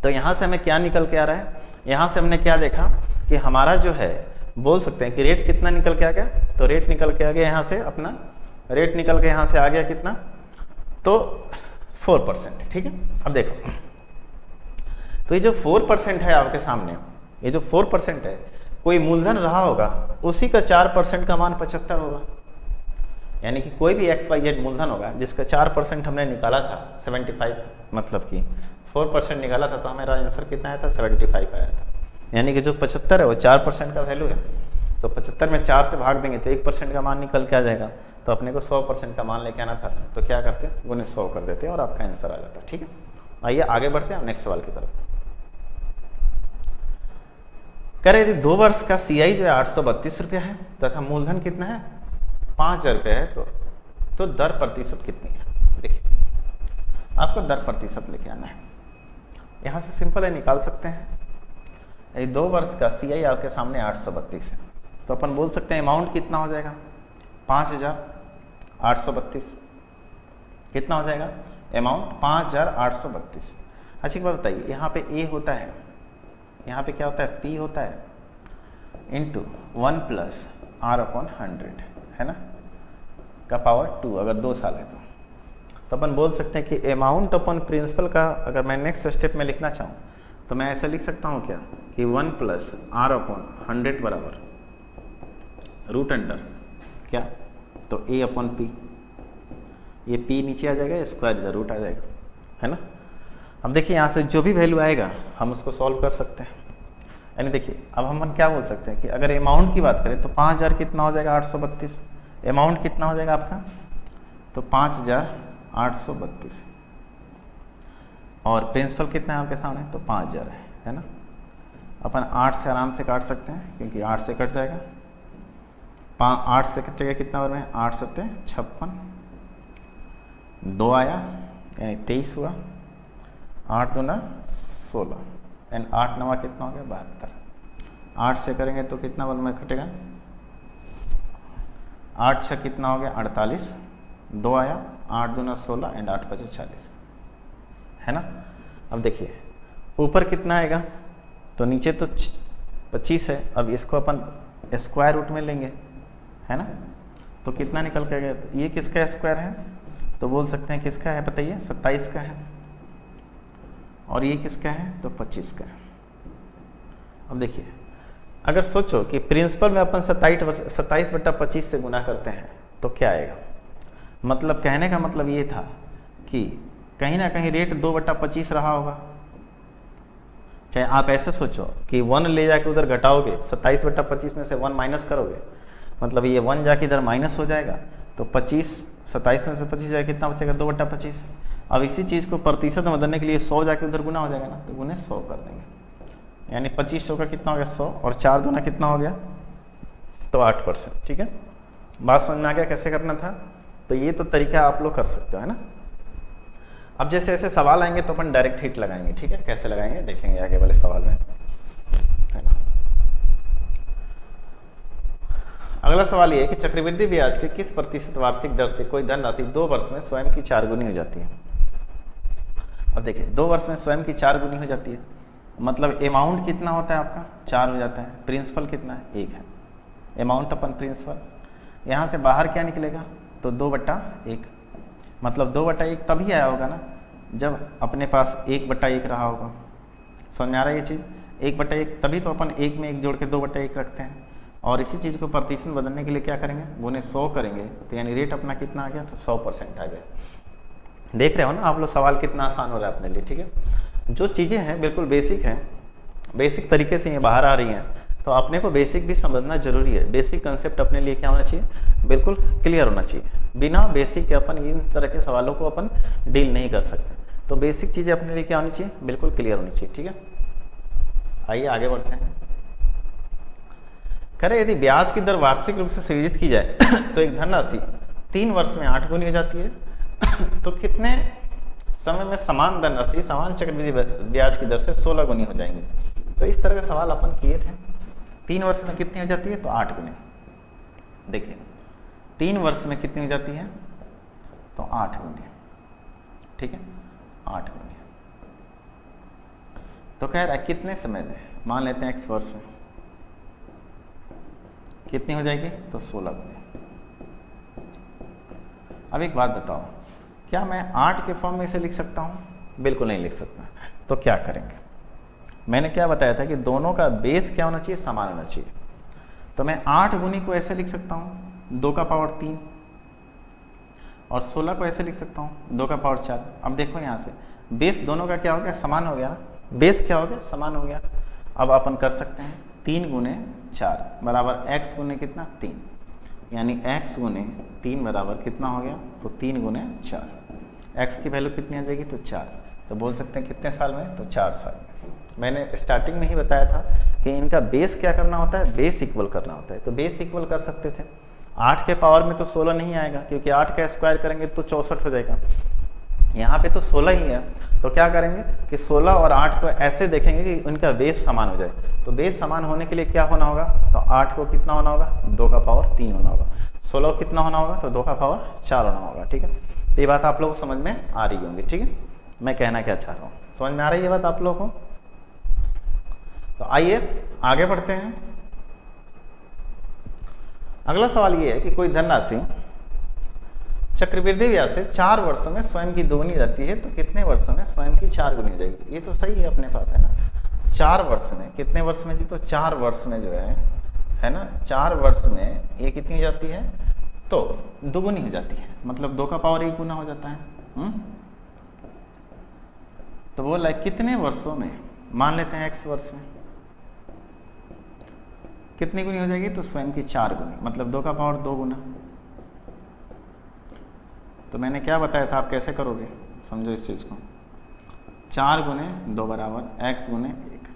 तो यहाँ से हमें क्या निकल के आ रहा है, यहाँ से हमने क्या देखा कि हमारा जो है बोल सकते हैं कि रेट कितना निकल के आ गया, तो रेट निकल के आ गया यहाँ से, अपना रेट निकल के यहाँ से आ गया कितना, तो 4%। ठीक है। अब देखो तो ये जो 4% है आपके सामने, ये जो 4% है, कोई मूलधन रहा होगा उसी का 4% का मान 75 होगा। यानी कि कोई भी XYZ मूलधन होगा जिसका 4% हमने निकाला था 75, मतलब कि 4% निकाला था, तो हमारा आंसर कितना आया था, 75 आया था। यानी कि जो 75 है वो 4% का वैल्यू है, तो 75 में 4 से भाग देंगे तो 1% का मान निकल के आ जाएगा। तो अपने को 100% का मान लेके आना था, तो क्या करते हैं, गुने 100 कर देते हैं और आपका आंसर आ जाता है। ठीक है। आइए आगे बढ़ते हैं नेक्स्ट सवाल की तरफ। कह रहे यदि 2 वर्ष का CI जो है 832 रुपया है तथा मूलधन कितना है, 5000 रुपये है, तो दर प्रतिशत कितनी है। देखिए आपको दर प्रतिशत लेके आना है, यहाँ से सिंपल है, निकाल सकते हैं। यदि 2 वर्ष का CI आपके सामने 832 है तो अपन बोल सकते हैं अमाउंट कितना हो जाएगा, 5832। कितना हो जाएगा अमाउंट, 5832। अच्छा एक बात बताइए, यहाँ पे A होता है, यहाँ पे क्या होता है, P होता है, इंटू 1 + R/100, है ना, का पावर 2, अगर 2 साल है तो अपन बोल सकते हैं कि अमाउंट अपन प्रिंसिपल का अगर मैं नेक्स्ट स्टेप में लिखना चाहूँ तो मैं ऐसा लिख सकता हूँ क्या कि 1 + R/100 बराबर रूट अंडर क्या, तो A/P, ये P नीचे आ जाएगा, स्क्वायर इधर रूट आ जाएगा, है ना। अब देखिए यहाँ से जो भी वैल्यू आएगा हम उसको सॉल्व कर सकते हैं। यानी देखिए अब हम क्या बोल सकते हैं कि अगर अमाउंट की बात करें तो 5000 कितना हो जाएगा, 832। अमाउंट कितना हो जाएगा आपका, तो 5832, और प्रिंसिपल कितना है आपके सामने, तो 5000 है ना। अपन 8 से आराम से काट सकते हैं क्योंकि 8 से कट जाएगा, 8 से कटेगा कितना बार में, 8 × 7 = 56, 2 आया यानी 23 हुआ, 8 × 2 = 16, एंड 8 × 9 कितना हो गया, 72। 8 से करेंगे तो कितना बार में कटेगा, 8 × 6 कितना हो गया, 48, 2 आया, 8 × 2 = 16, एंड 8 × 5 = 40, है ना। अब देखिए ऊपर कितना आएगा, तो नीचे तो 25 है, अब इसको अपन स्क्वायर रूट में लेंगे, है ना, तो कितना निकल के गया, तो ये किसका स्क्वायर है, तो बोल सकते हैं किसका है बताइए, 27 का है, और ये किसका है, तो 25 का है। अब देखिए अगर सोचो कि प्रिंसिपल में अपन 27/25 से गुना करते हैं तो क्या आएगा, मतलब कहने का मतलब ये था कि कहीं ना कहीं रेट 2/25 रहा होगा, चाहे आप ऐसे सोचो कि 1 ले जाके उधर घटाओगे, 27/25 में से 1 माइनस करोगे, मतलब ये 1 जाके इधर माइनस हो जाएगा, तो 27 में से 25 जाए कितना बचेगा, 2/25। अब इसी चीज़ को प्रतिशत में बदलने के लिए 100 जाके उधर गुना हो जाएगा ना, तो गुने 100 कर देंगे, यानी 2500 का कितना हो गया 100, और 4 दूना कितना हो गया, तो 8%। ठीक है, बात समझ में आ गया कैसे करना था। तो ये तो तरीका आप लोग कर सकते हो, है ना। अब जैसे ऐसे सवाल आएंगे तो अपन डायरेक्ट हिट लगाएंगे, ठीक है, कैसे लगाएंगे देखेंगे आगे वाले सवाल में, है ना। अगला सवाल ये है कि चक्रवृद्धि ब्याज के किस प्रतिशत वार्षिक दर से कोई धनराशि 2 वर्ष में स्वयं की 4 गुनी हो जाती है। अब देखिए 2 वर्ष में स्वयं की 4 गुनी हो जाती है, मतलब अमाउंट कितना होता है आपका 4 हो जाता है, प्रिंसिपल कितना है 1 है, अमाउंट अपन प्रिंसिपल, यहाँ से बाहर क्या निकलेगा, तो 2/1, मतलब 2/1 तभी आया होगा ना जब अपने पास 1/1 रहा होगा। समझ में आ रहा है ये चीज़, 1/1 तभी तो अपन 1 में 1 जोड़ के 2/1 रखते हैं। और इसी चीज़ को प्रतिशत बदलने के लिए क्या करेंगे, गुने 100 करेंगे, तो यानी रेट अपना कितना आ गया, तो 100% आ गया। देख रहे हो ना आप लोग, सवाल कितना आसान हो रहा है अपने लिए। ठीक है, जो चीज़ें हैं बिल्कुल बेसिक हैं, बेसिक तरीके से ये बाहर आ रही हैं, तो अपने को बेसिक भी समझना जरूरी है। बेसिक कंसेप्ट अपने लिए क्या होना चाहिए, बिल्कुल क्लियर होना चाहिए। बिना बेसिक के अपन इन तरह के सवालों को अपन डील नहीं कर सकते। तो बेसिक चीज़ें अपने लिए क्या होनी चाहिए, बिल्कुल क्लियर होनी चाहिए। ठीक है, आइए आगे बढ़ते हैं। कह रहे यदि ब्याज की दर वार्षिक रूप से सृजित की जाए तो एक धनराशि 3 वर्ष में 8 गुनी हो जाती है तो कितने समय में समान धनराशि समान चक्रवृद्धि ब्याज की दर से 16 गुनी हो जाएंगे। तो इस तरह का सवाल अपन किए थे। 3 वर्ष में कितनी हो जाती है, तो 8 गुनी। देखिए 3 वर्ष में कितनी हो जाती है, तो 8 गुनी। ठीक है, 8 गुनी। तो कह रहा है कितने समय में, मान लेते हैं x वर्ष में कितनी हो जाएगी, तो 16 गुनी। अब एक बात बताओ, क्या मैं 8 के फॉर्म में इसे लिख सकता हूँ, बिल्कुल नहीं लिख सकता। तो क्या करेंगे, मैंने क्या बताया था कि दोनों का बेस क्या होना चाहिए, समान होना चाहिए। तो मैं 8 गुनी को ऐसे लिख सकता हूँ 2 का पावर 3, और 16 को ऐसे लिख सकता हूँ 2 का पावर 4। अब देखो यहाँ से बेस दोनों का क्या हो गया, समान हो गया ना, बेस क्या हो गया, समान हो गया। अब अपन कर सकते हैं 3 गुने 4 बराबर x गुने कितना 3, यानी x गुने 3 बराबर कितना हो गया, तो 3 गुने 4। x की वैल्यू कितनी आ जाएगी, तो 4। तो बोल सकते हैं कितने साल में, तो 4 साल में। मैंने स्टार्टिंग में ही बताया था कि इनका बेस क्या करना होता है, बेस इक्वल करना होता है। तो बेस इक्वल कर सकते थे। 8 के पावर में तो 16 नहीं आएगा, क्योंकि 8 का स्क्वायर करेंगे तो 64 हो जाएगा। यहाँ पे तो 16 ही है, तो क्या करेंगे कि 16 और 8 को ऐसे देखेंगे कि उनका बेस समान हो जाए। तो बेस समान होने के लिए क्या होना होगा, तो 8 को कितना होना होगा, 2 का पावर 3 होना होगा। 16 को कितना होना होगा, तो 2 का पावर 4 होना होगा। ठीक है, तो ये बात आप लोगों को समझ में आ रही होंगी। ठीक है, मैं कहना क्या चाह रहा हूँ, समझ में आ रही है ये बात आप लोगों को। तो आइए आगे बढ़ते हैं। अगला सवाल ये है कि कोई धनराशि चक्रवृद्धि ब्याज से 4 वर्षों में स्वयं की 2 गुनी जाती है, तो कितने वर्षों में स्वयं की 4 गुनी हो जाएगी। ये तो सही है अपने पास, है ना। 4 वर्ष में, कितने वर्ष में जी, तो 4 वर्ष में जो है ना, 4 वर्ष में ये कितनी हो जाती है, तो 2 गुनी हो जाती है, मतलब 2 का पावर 1 गुना हो जाता है। तो बोला कितने वर्षों में, मान लेते हैं x वर्ष में कितनी गुनी हो जाएगी, तो स्वयं की 4 गुनी, मतलब 2 का पावर 2 गुना। तो मैंने क्या बताया था, आप कैसे करोगे, समझो इस चीज़ को। 4 गुने 2 बराबर x गुने 1,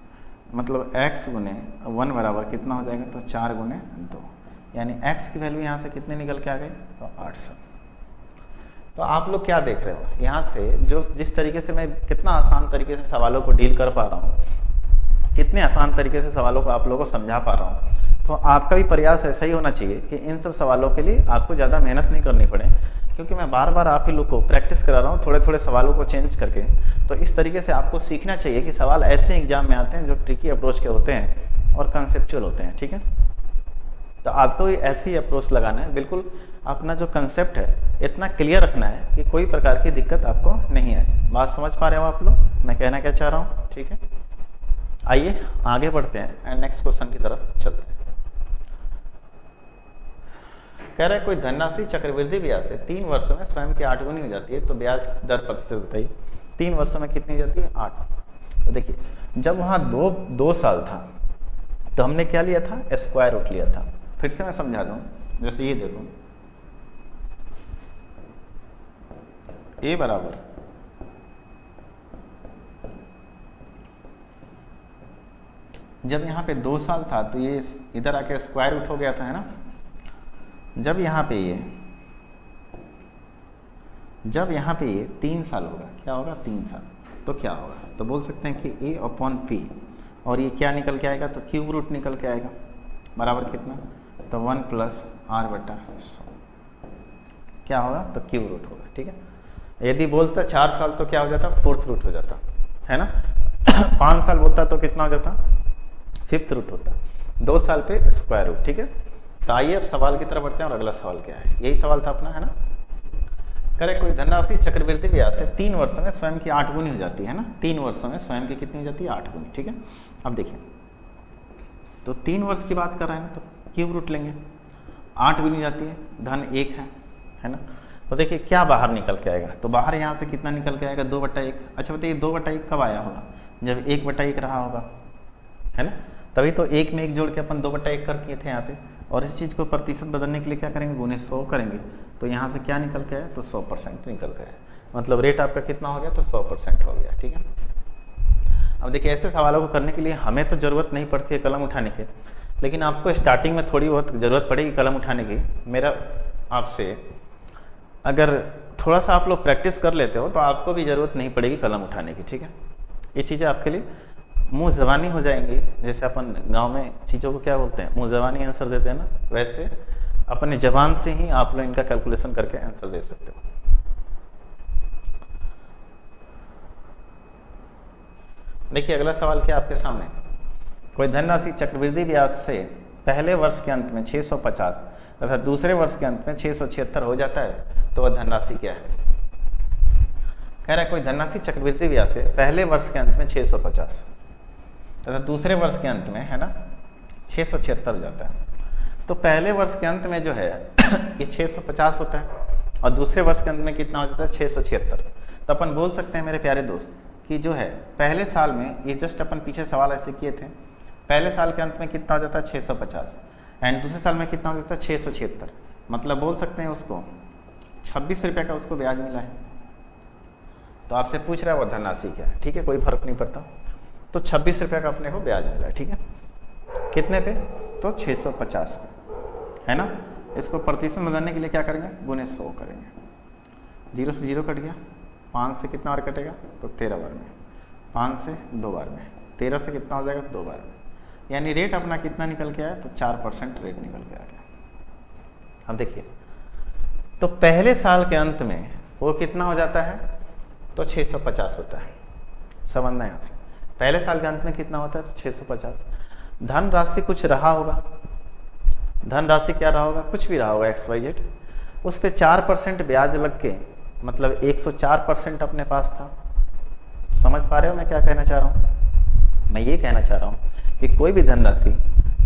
मतलब x गुने 1 बराबर कितना हो जाएगा, तो 4 गुने 2, यानी x की वैल्यू यहाँ से कितने निकल के आ गई, तो 800। तो आप लोग क्या देख रहे हो यहाँ से, जो जिस तरीके से मैं कितना आसान तरीके से सवालों को डील कर पा रहा हूँ, कितने आसान तरीके से सवालों को आप लोगों को समझा पा रहा हूँ। तो आपका भी प्रयास ऐसा ही होना चाहिए कि इन सब सवालों के लिए आपको ज़्यादा मेहनत नहीं करनी पड़े, क्योंकि मैं बार बार आप ही लोग को प्रैक्टिस करा रहा हूँ थोड़े थोड़े सवालों को चेंज करके। तो इस तरीके से आपको सीखना चाहिए कि सवाल ऐसे एग्जाम में आते हैं जो ट्रिकी अप्रोच के होते हैं और कंसेप्चुअल होते हैं। ठीक है, तो आपको भी ऐसे ही अप्रोच लगाना है, बिल्कुल अपना जो कंसेप्ट है इतना क्लियर रखना है कि कोई प्रकार की दिक्कत आपको नहीं आए। बात समझ पा रहे हो आप लोग, मैं कहना क्या चाह रहा हूँ। ठीक है, आइए आगे बढ़ते हैं एंड नेक्स्ट क्वेश्चन की तरफ चलते हैं। कह रहा है कोई धनराशि चक्रवृद्धि ब्याज से 3 वर्षों में स्वयं की 8 गुनी हो जाती है, तो ब्याज दर प्रतिशत बताइए। 3 वर्षों में कितनी हो जाती है, 8। तो देखिए जब वहाँ दो साल था तो हमने क्या लिया था, स्क्वायर रूट लिया था। फिर से मैं समझा दूँ, जैसे ये देखो a बराबर जब यहाँ पे 2 साल था तो ये इधर आके स्क्वायर रूट हो गया था, है ना। जब यहाँ पे ये 3 साल होगा, क्या होगा 3 साल, तो क्या होगा, तो बोल सकते हैं कि a अपॉन पी, और ये क्या निकल के आएगा, तो क्यूब रूट निकल के आएगा, बराबर कितना, तो 1 प्लस r बटा 100 क्या होगा, तो क्यूब रूट होगा। ठीक है, यदि बोलता 4 साल तो क्या हो जाता, 4th रूट हो जाता, है ना। 5 साल बोलता तो कितना हो जाता, 5th रूट होता, 2 साल पे स्क्वायर रूट। ठीक है, तो आइए अब सवाल की तरफ बढ़ते हैं, और अगला सवाल क्या है, यही सवाल था अपना, है ना। करें कोई धनराशि चक्रवृद्धि ब्याज से 3 वर्षों में स्वयं की 8 गुनी हो जाती है ना, 3 वर्षों में स्वयं की कितनी हो जाती है, 8 गुनी। ठीक है, अब देखिए तो 3 वर्ष की बात कर रहे हैं ना, तो क्यूब रूट लेंगे, 8 गुनी जाती है, धन 1 है ना। तो देखिए क्या बाहर निकल के आएगा, तो बाहर यहाँ से कितना निकल के आएगा, 2/1। अच्छा बताइए 2/1 कब आया होगा, जब 1/1 रहा होगा, है ना। तभी तो 1 में 1 जोड़ के अपन 2/1 कर दिए थे यहाँ पे, और इस चीज़ को प्रतिशत बदलने के लिए क्या करेंगे, गुने 100 करेंगे, तो यहाँ से क्या निकल के आया, तो 100% निकल के आया, मतलब रेट आपका कितना हो गया, तो 100% हो गया। ठीक है, अब देखिए ऐसे सवालों को करने के लिए हमें तो ज़रूरत नहीं पड़ती है कलम उठाने की, लेकिन आपको स्टार्टिंग में थोड़ी बहुत ज़रूरत पड़ेगी कलम उठाने की। मेरा आपसे अगर थोड़ा सा आप लोग प्रैक्टिस कर लेते हो तो आपको भी ज़रूरत नहीं पड़ेगी कलम उठाने की। ठीक है, ये चीज़ें आपके लिए मुँह ज़बानी हो जाएंगी, जैसे अपन गांव में चीज़ों को क्या बोलते हैं, मुँह ज़बानी आंसर देते हैं ना, वैसे अपने ज़बान से ही आप लोग इनका कैलकुलेशन करके आंसर दे सकते हो। देखिए अगला सवाल क्या आपके सामने, कोई धनराशि चक्रवृद्धि ब्याज से पहले वर्ष के अंत में 650 तथा दूसरे वर्ष के अंत में 676 हो जाता है, तो वह धनराशि क्या है। कह रहा है कोई धनराशि चक्रवृद्धि ब्याज से पहले वर्ष के अंत में 650 तथा दूसरे वर्ष के अंत में, है ना, 676 हो जाता है। तो पहले वर्ष के अंत में जो है ये 650 होता है, और दूसरे वर्ष के अंत में कितना हो जाता है, 676। तो अपन बोल सकते हैं मेरे प्यारे दोस्त कि जो है पहले साल में, ये जस्ट अपन पीछे सवाल ऐसे किए थे, पहले साल के अंत में कितना हो जाता है, 650, एंड दूसरे साल में कितना हो जाता है, 676। मतलब बोल सकते हैं उसको 26 रुपये का उसको ब्याज मिला है। तो आपसे पूछ रहा है वो धनराशि क्या है। ठीक है, कोई फर्क नहीं पड़ता, तो 26 रुपये का अपने को ब्याज मिला है। ठीक है, कितने पे, तो 650 पे, है ना। इसको प्रतिशत बदलने के लिए क्या करेंगे, गुने 100 करेंगे, 0 से 0 कट गया, 5 से कितना बार कटेगा, तो 13 बार में, 5 से 2 बार में, 13 से कितना हो जाएगा, 2 बार में, यानी रेट अपना कितना निकल के आया, तो 4% रेट निकल के आ गया। अब देखिए तो पहले साल के अंत में वो कितना हो जाता है, तो 650 होता है। समझना यहाँ से, पहले साल के अंत में कितना होता है, तो 650। धन राशि कुछ रहा होगा, धन राशि क्या रहा होगा, कुछ भी रहा होगा XYZ, उस पर 4% ब्याज लग के, मतलब 104% अपने पास था। समझ पा रहे हो मैं क्या कहना चाह रहा हूँ, मैं ये कहना चाह रहा हूँ कि कोई भी धनराशि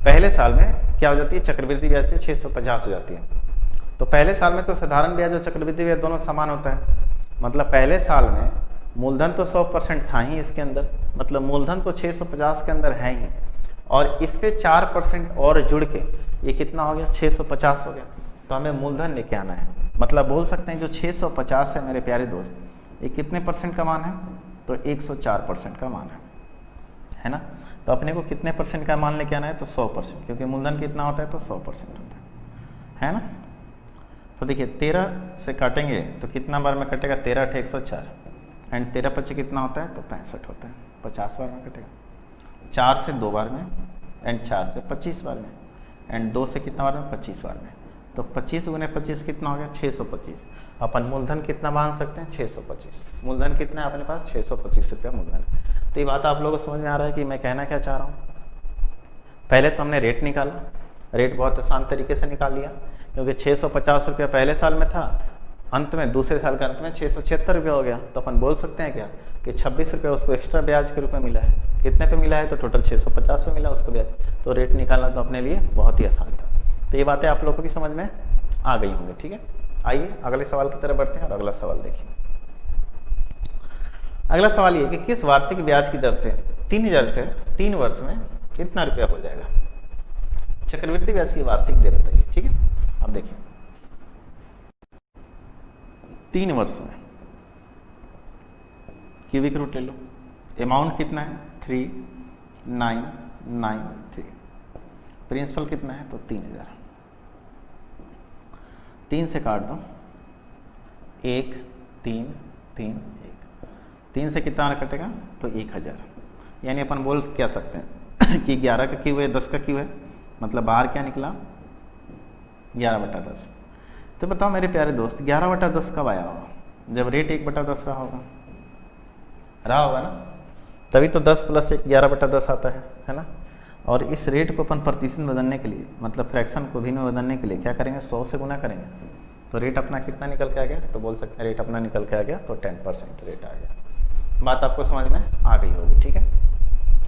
पहले साल में क्या हो जाती है, चक्रवृद्धि ब्याज पे 650 हो जाती है। तो पहले साल में तो साधारण ब्याज और चक्रवृद्धि ब्याज दोनों समान होता है, मतलब पहले साल में मूलधन तो 100% था ही इसके अंदर, मतलब मूलधन तो 650 के अंदर है ही, और इस पे 4% और जुड़ के ये कितना हो गया, 650 हो गया। तो हमें मूलधन लेके आना है, मतलब बोल सकते हैं जो 650 है मेरे प्यारे दोस्त, ये कितने परसेंट का मान है, तो 104% का मान है ना। तो अपने को कितने परसेंट का मान लेके आना है, तो 100%, क्योंकि मूलधन कितना होता है, तो 100% होता है ना। तो देखिए 13 से काटेंगे तो कितना बार में कटेगा, 13 8 104, एंड 13 25 कितना होता है, तो 65 होता है, 50 बार में कटेगा, 4 से 2 बार में, एंड 4 से 25 बार में, एंड 2 से कितना बार में, 25 बार में। तो 25 गुने 25 कितना हो गया, 625। अपन मूलधन कितना मान सकते हैं, 625। मूलधन कितना है अपने पास, 625 रुपया मूलधन। तो ये बात आप लोगों को समझ में आ रहा है कि मैं कहना क्या चाह रहा हूँ। पहले तो हमने रेट निकाला, रेट बहुत आसान तरीके से निकाल लिया, क्योंकि 650 रुपया पहले साल में था, अंत में दूसरे साल के अंत में 676 रुपया हो गया। तो अपन बोल सकते हैं क्या कि 26 रुपया उसको एक्स्ट्रा ब्याज के रूप में मिला है। कितने पे मिला है, तो टोटल 650 पे मिला उसको ब्याज। तो रेट निकालना तो अपने लिए बहुत ही आसान था। तो ये बातें आप लोगों को भी समझ में आ गई होंगी। ठीक है, आइए अगले सवाल की तरफ बढ़ते हैं, और अगला सवाल देखिए। अगला सवाल ये कि किस वार्षिक ब्याज की दर से 3,000 रुपये 3 वर्ष में कितना रुपया हो जाएगा। चक्रवृद्धि ब्याज की वार्षिक दर बताइए। ठीक है, अब देखिए 3 वर्ष में क्यूबिक रूट ले लो, अमाउंट कितना है 3993, प्रिंसिपल कितना है तो 3000, 3 से काट दो 1 3 3 1, 3 से कितना कटेगा तो 1000, यानी अपन बोल क्या सकते हैं कि 11 का क्यू है 10 का क्यू है, मतलब बाहर क्या निकला 11/10। तो बताओ मेरे प्यारे दोस्त 11/10 कब आया होगा, जब रेट 1/10 रहा होगा ना, तभी तो 10 + 1 11/10 आता है ना। और इस रेट को अपन प्रतिशत में बदलने के लिए, मतलब फ्रैक्शन को भिन्न में बदलने के लिए क्या करेंगे 100 से गुना करेंगे, तो रेट अपना कितना निकल के आ गया, तो बोल सकते हैं रेट अपना निकल के आ गया तो 10% रेट आ गया। बात आपको समझ में आ गई होगी। ठीक है,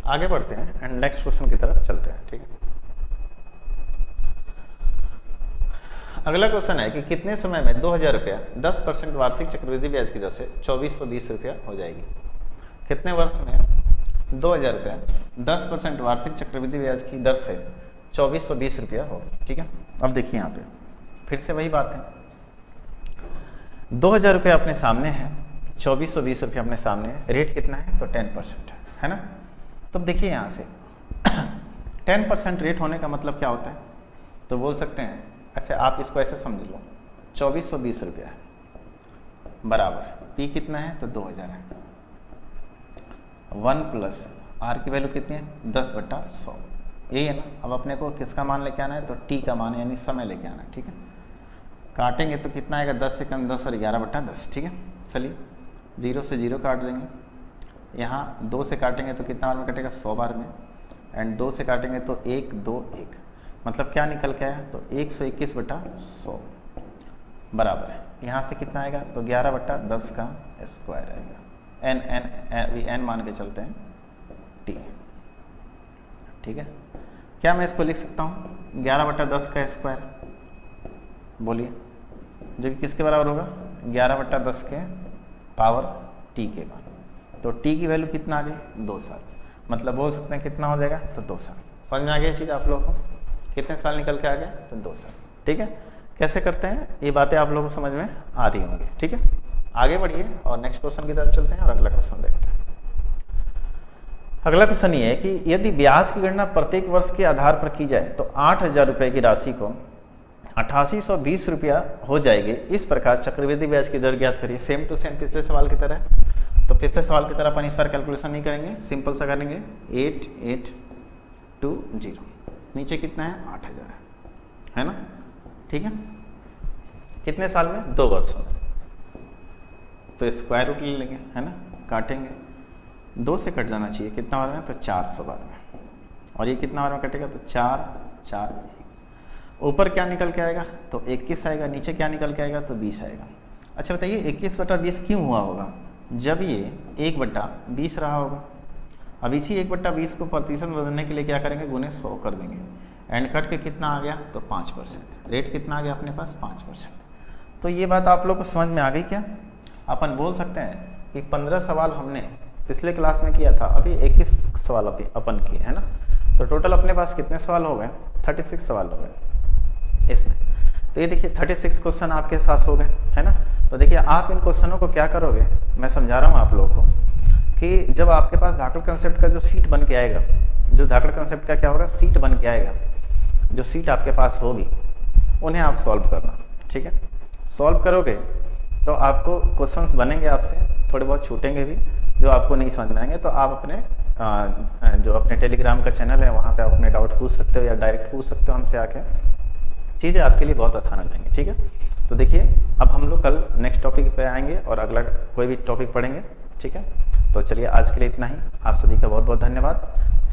आगे बढ़ते हैं एंड नेक्स्ट क्वेश्चन की तरफ चलते हैं। ठीक है, अगला क्वेश्चन है कि कितने समय में 2000 रुपया 10% वार्षिक चक्रवृद्धि ब्याज की दर से 2420 रुपया हो जाएगी। कितने वर्ष में 2000 रुपया 10% वार्षिक चक्रवृद्धि ब्याज की दर से 2420 रुपया होगी। ठीक है, अब देखिए यहाँ पे फिर से वही बात है, 2000 रुपया अपने सामने है, 2420 रुपया अपने सामने है, रेट कितना है तो 10% है ना। तो देखिए यहाँ से 10% रेट होने का मतलब क्या होता है, तो बोल सकते हैं ऐसे, आप इसको ऐसे समझ लो 2420 रुपया है बराबर पी कितना है तो 2000 है, 1 प्लस आर की वैल्यू कितनी है 10/100, यही है ना। अब अपने को किसका मान लेके आना है तो टी का मान यानी समय लेके आना है। ठीक है, काटेंगे तो कितना आएगा 10 से कम 10 और 11/10। ठीक है, चलिए 0 से 0 काट देंगे, यहाँ 2 से काटेंगे तो कितना बार में कटेगा 100 बार में, एंड 2 से काटेंगे तो 1 2 1, मतलब क्या निकल के आया तो 121/100 बराबर है, यहाँ से कितना आएगा तो 11/10 का स्क्वायर आएगा, एन मान के चलते हैं टी। ठीक है, क्या मैं इसको लिख सकता हूँ 11/10 का स्क्वायर, बोलिए, जो कि किसके बराबर होगा 11/10 के पावर टी के बाद, तो टी की वैल्यू कितना आ गई 2 साल, मतलब बोल सकते हैं कितना हो जाएगा तो 2 साल। समझ में आ गया चीज़ आप लोगों को, कितने साल निकल के आ गया तो 2 साल। ठीक है, कैसे करते हैं ये बातें आप लोगों को समझ में आ रही होंगी। ठीक है, आगे बढ़िए और नेक्स्ट क्वेश्चन की तरफ चलते हैं और अगला क्वेश्चन देखते हैं। अगला क्वेश्चन ये है कि यदि ब्याज की गणना प्रत्येक वर्ष के आधार पर की जाए तो 8000 रुपये की राशि को 8820 रुपया हो जाएगी। इस प्रकार चक्रवृद्धि ब्याज की दर ज्ञात करिए। सेम टू सेम पिछले सवाल की तरह है, तो पिछले सवाल की तरह अपन इस बार कैलकुलेशन नहीं करेंगे, सिंपल सा करेंगे 8820, नीचे कितना है 8000 है ना। ठीक है, कितने साल में 2 वर्षों में, तो स्क्वायर रूट ले लेंगे है ना, काटेंगे 2 से कट जाना चाहिए, कितना बार में तो 400 बार में, और ये कितना बार में कटेगा तो 4 4 1, ऊपर क्या निकल के आएगा तो 21 आएगा, नीचे क्या निकल के आएगा तो 20 आएगा। अच्छा बताइए 21/20 क्यों हुआ होगा, जब ये 1/20 रहा होगा। अब इसी 1/20 को प्रतिशत बदलने के लिए क्या करेंगे गुने 100 कर देंगे, एंड कट के कितना आ गया तो 5%, रेट कितना आ गया अपने पास 5%। तो ये बात आप लोग को समझ में आ गई क्या। अपन बोल सकते हैं कि 15 सवाल हमने पिछले क्लास में किया था, अभी 21 सवाल अभी अपन किए है ना, तो टोटल अपने पास कितने सवाल हो गए 36 सवाल हो गए इसमें। तो ये देखिए 36 क्वेश्चन आपके पास हो गए है ना। तो देखिए आप इन क्वेश्चनों को क्या करोगे, मैं समझा रहा हूँ आप लोगों को कि जब आपके पास धाकड़ कंसेप्ट का जो सीट बन के आएगा, जो धाकड़ कंसेप्ट का क्या होगा सीट बन के आएगा, जो सीट आपके पास होगी उन्हें आप सॉल्व करना। ठीक है, सॉल्व करोगे तो आपको क्वेश्चंस बनेंगे आपसे, थोड़े बहुत छूटेंगे भी जो आपको नहीं समझ में आएंगे, तो आप अपने जो अपने टेलीग्राम का चैनल है वहाँ पे आप अपने डाउट पूछ सकते हो या डायरेक्ट पूछ सकते हो हमसे आके, चीज़ें आपके लिए बहुत आसान हो जाएंगी। ठीक है, तो देखिए अब हम लोग कल नेक्स्ट टॉपिक पे आएंगे और अगला कोई भी टॉपिक पढ़ेंगे। ठीक है, तो चलिए आज के लिए इतना ही, आप सभी का बहुत बहुत धन्यवाद,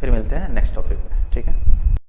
फिर मिलते हैं नेक्स्ट टॉपिक में। ठीक है।